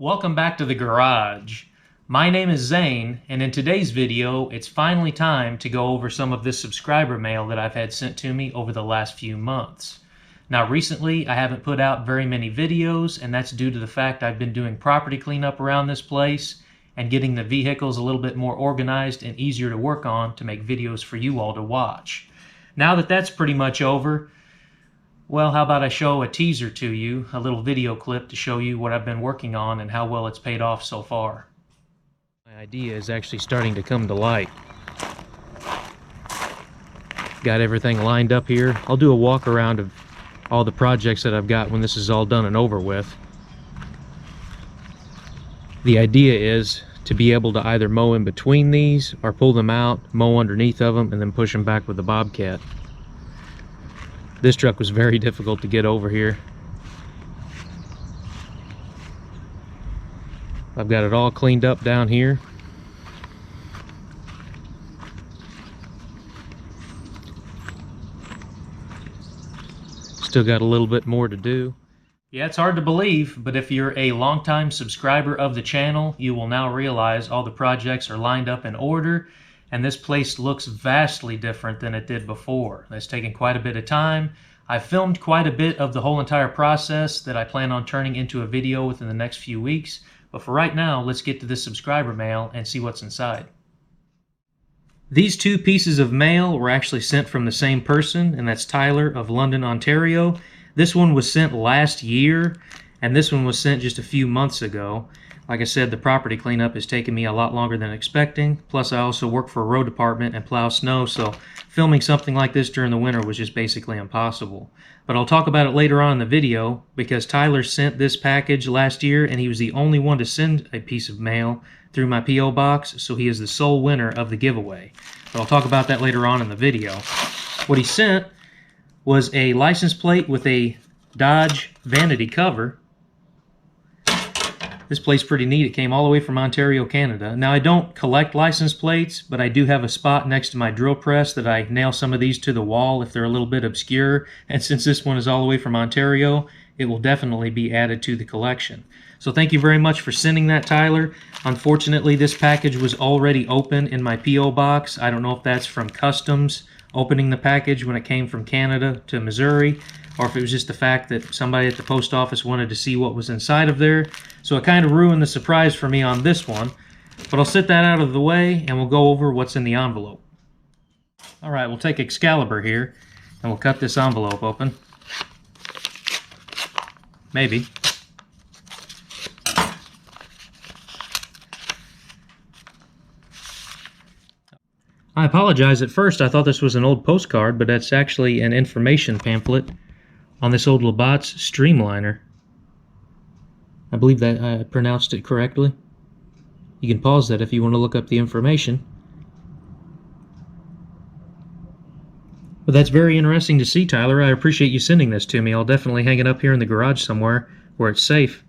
Welcome back to the garage. My name is Zane, and in today's video, it's finally time to go over some of this subscriber mail that I've had sent to me over the last few months. Now recently, I haven't put out very many videos, and that's due to the fact I've been doing property cleanup around this place and getting the vehicles a little bit more organized and easier to work on to make videos for you all to watch. Now that that's pretty much over, well, how about I show a teaser to you, a little video clip to show you what I've been working on and how well it's paid off so far. My idea is actually starting to come to light. Got everything lined up here. I'll do a walk around of all the projects that I've got when this is all done and over with. The idea is to be able to either mow in between these or pull them out, mow underneath of them, and then push them back with the Bobcat. This truck was very difficult to get over here. I've got it all cleaned up down here. Still got a little bit more to do. Yeah, it's hard to believe, but if you're a longtime subscriber of the channel, you will now realize all the projects are lined up in order, and this place looks vastly different than it did before. It's taken quite a bit of time. I filmed quite a bit of the whole entire process that I plan on turning into a video within the next few weeks, but for right now, let's get to this subscriber mail and see what's inside. These two pieces of mail were actually sent from the same person, and that's Tyler of London, Ontario. This one was sent last year, and this one was sent just a few months ago. Like I said, the property cleanup has taken me a lot longer than expecting. Plus, I also work for a road department and plow snow, so filming something like this during the winter was just basically impossible. But I'll talk about it later on in the video, because Tyler sent this package last year, and he was the only one to send a piece of mail through my P.O. box, so he is the sole winner of the giveaway. But I'll talk about that later on in the video. What he sent was a license plate with a Dodge vanity cover. This plate's pretty neat. It came all the way from Ontario, Canada. Now, I don't collect license plates, but I do have a spot next to my drill press that I nail some of these to the wall if they're a little bit obscure. And since this one is all the way from Ontario, it will definitely be added to the collection. So thank you very much for sending that, Tyler. Unfortunately, this package was already open in my P.O. box. I don't know if that's from customs opening the package when it came from Canada to Missouri, or if it was just the fact that somebody at the post office wanted to see what was inside of there. So it kind of ruined the surprise for me on this one. But I'll set that out of the way, and we'll go over what's in the envelope. Alright, we'll take Excalibur here, and we'll cut this envelope open. Maybe. I apologize. At first I thought this was an old postcard, but that's actually an information pamphlet on this old Labatt's Streamliner. I believe that I pronounced it correctly. You can pause that if you want to look up the information. But that's very interesting to see, Tyler. I appreciate you sending this to me. I'll definitely hang it up here in the garage somewhere where it's safe.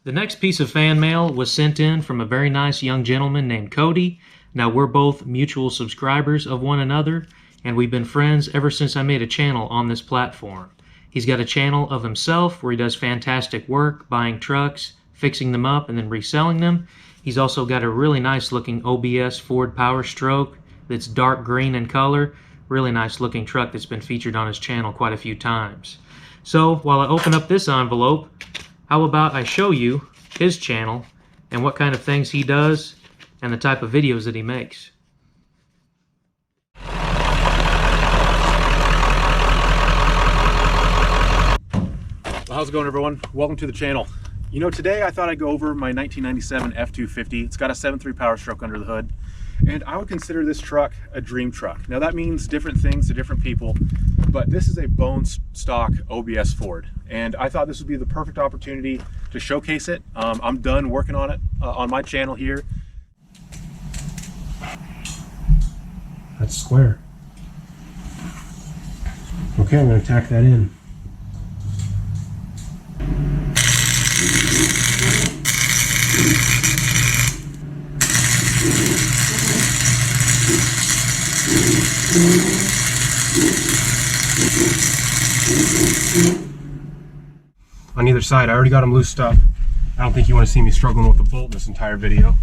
The next piece of fan mail was sent in from a very nice young gentleman named Cody. Now, we're both mutual subscribers of one another, and we've been friends ever since I made a channel on this platform. He's got a channel of himself where he does fantastic work buying trucks, fixing them up, and then reselling them. He's also got a really nice looking OBS Ford Power Stroke that's dark green in color. Really nice looking truck that's been featured on his channel quite a few times. So while I open up this envelope, how about I show you his channel and what kind of things he does and the type of videos that he makes. Well, how's it going, everyone? Welcome to the channel. You know, today I thought I'd go over my 1997 F250. It's got a 7.3 Power Stroke under the hood, and I would consider this truck a dream truck. Now that means different things to different people, but this is a bone stock OBS Ford, and I thought this would be the perfect opportunity to showcase it. I'm done working on it on my channel here. That's square. Okay, I'm going to tack that in. on either side. I already got them loosed up. I don't think you want to see me struggling with a bolt this entire video.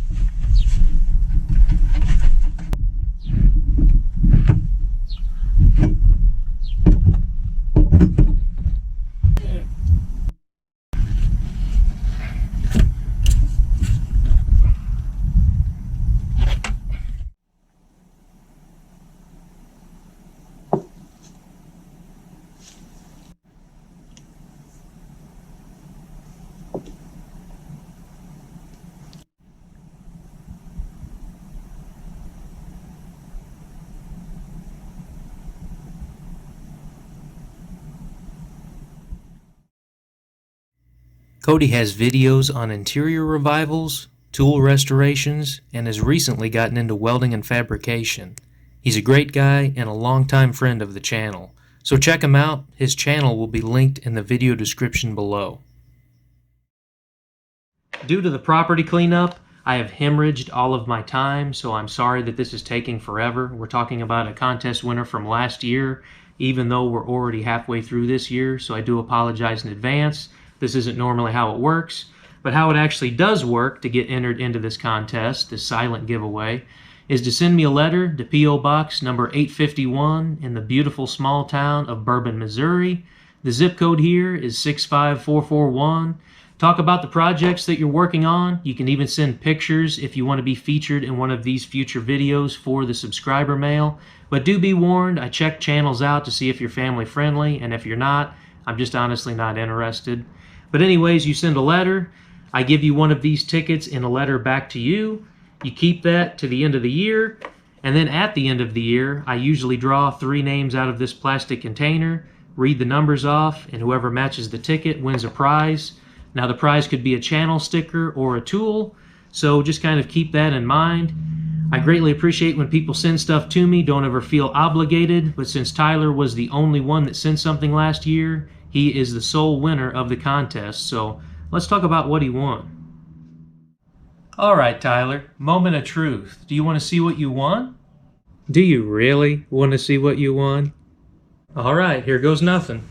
Cody has videos on interior revivals, tool restorations, and has recently gotten into welding and fabrication. He's a great guy and a longtime friend of the channel, so check him out. His channel will be linked in the video description below. Due to the property cleanup, I have hemorrhaged all of my time, so I'm sorry that this is taking forever. We're talking about a contest winner from last year, even though we're already halfway through this year, so I do apologize in advance. This isn't normally how it works, but how it actually does work to get entered into this contest, this silent giveaway, is to send me a letter to P.O. Box number 851 in the beautiful small town of Bourbon, Missouri. The zip code here is 65441. Talk about the projects that you're working on. You can even send pictures if you want to be featured in one of these future videos for the subscriber mail. But do be warned, I check channels out to see if you're family friendly, and if you're not, I'm just honestly not interested. But anyways, you send a letter. I give you one of these tickets in a letter back to you. You keep that to the end of the year. And then at the end of the year, I usually draw 3 names out of this plastic container, read the numbers off, and whoever matches the ticket wins a prize. Now the prize could be a channel sticker or a tool, so just kind of keep that in mind. I greatly appreciate when people send stuff to me. Don't ever feel obligated, but since Tyler was the only one that sent something last year, he is the sole winner of the contest, so let's talk about what he won. All right, Tyler, moment of truth. Do you want to see what you won? Do you really want to see what you won? All right, here goes nothing.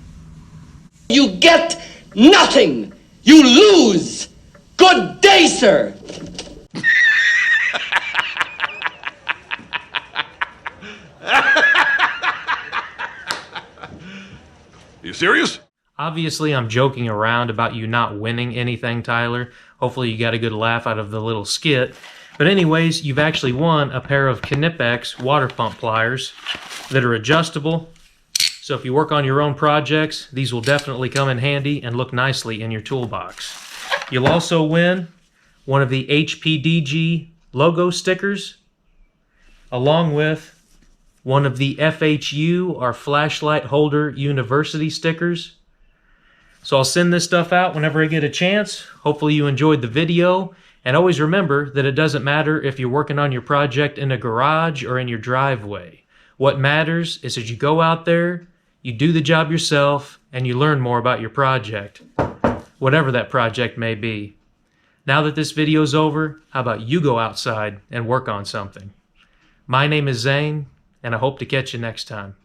You get nothing! You lose! Good day, sir! You serious? Obviously, I'm joking around about you not winning anything, Tyler. Hopefully you got a good laugh out of the little skit. But anyways, you've actually won a pair of Knipex water pump pliers that are adjustable. So if you work on your own projects, these will definitely come in handy and look nicely in your toolbox. You'll also win one of the HPDG logo stickers, along with one of the FHU, or Flashlight Holder University stickers. So I'll send this stuff out whenever I get a chance. Hopefully you enjoyed the video. And always remember that it doesn't matter if you're working on your project in a garage or in your driveway. What matters is that you go out there, you do the job yourself, and you learn more about your project, whatever that project may be. Now that this video's over, how about you go outside and work on something? My name is Zane, and I hope to catch you next time.